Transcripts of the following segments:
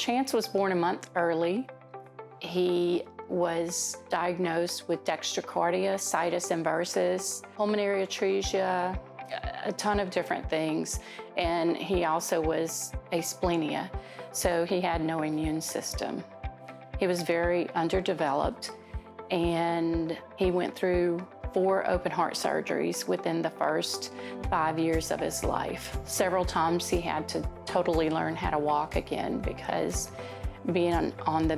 Chance was born a month early. He was diagnosed with dextrocardia, situs inversus, pulmonary atresia, a ton of different things. And he also was asplenia, so he had no immune system. He was very underdeveloped, and he went through 4 open heart surgeries within the first 5 years of his life. Several times he had to totally learn how to walk again because being on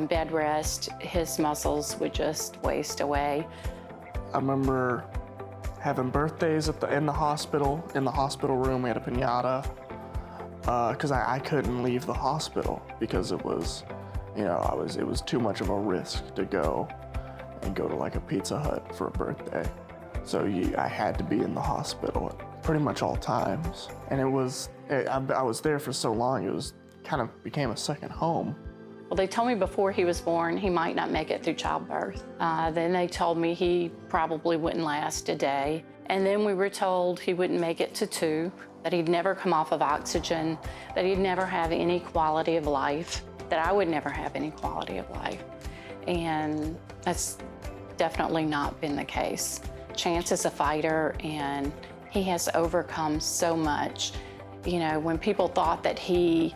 bed rest, his muscles would just waste away. I remember having birthdays in the hospital room. We had a piñata because I couldn't leave the hospital because it was too much of a risk to go to like a Pizza Hut for a birthday. So I had to be in the hospital at pretty much all times. And I was there for so long, it kind of became a second home. Well, they told me before he was born he might not make it through childbirth. Then they told me he probably wouldn't last a day. And then we were told he wouldn't make it to 2, that he'd never come off of oxygen, that he'd never have any quality of life, that I would never have any quality of life. And that's definitely not been the case. Chance is a fighter, and he has overcome so much. You know, when people thought that he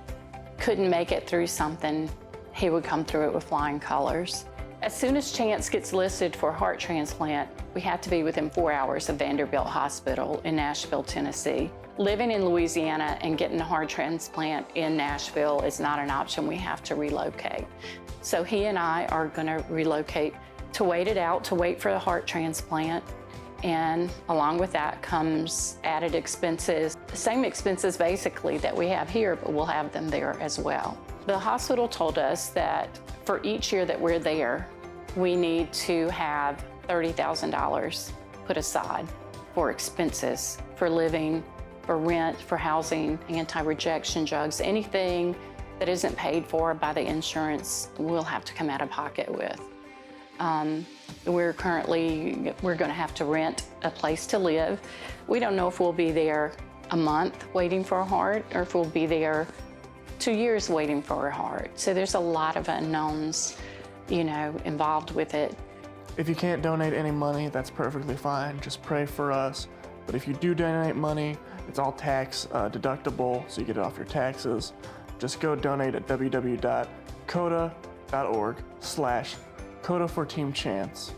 couldn't make it through something, he would come through it with flying colors. As soon as Chance gets listed for a heart transplant, we have to be within 4 hours of Vanderbilt Hospital in Nashville, Tennessee. Living in Louisiana and getting a heart transplant in Nashville is not an option. We have to relocate. So he and I are going to relocate to wait it out, to wait for the heart transplant. And along with that comes added expenses, the same expenses basically that we have here, but we'll have them there as well. The hospital told us that for each year that we're there, we need to have $30,000 put aside for expenses, for living, for rent, for housing, anti-rejection drugs, anything that isn't paid for by the insurance, we'll have to come out of pocket with. We're going to have to rent a place to live. We don't know if we'll be there a month waiting for a heart or if we'll be there 2 years waiting for a heart. So there's a lot of unknowns, involved with it. If you can't donate any money, that's perfectly fine. Just pray for us. But if you do donate money, it's all tax deductible, so you get it off your taxes. Just go donate at www.coda.org/CODA for Team Chance.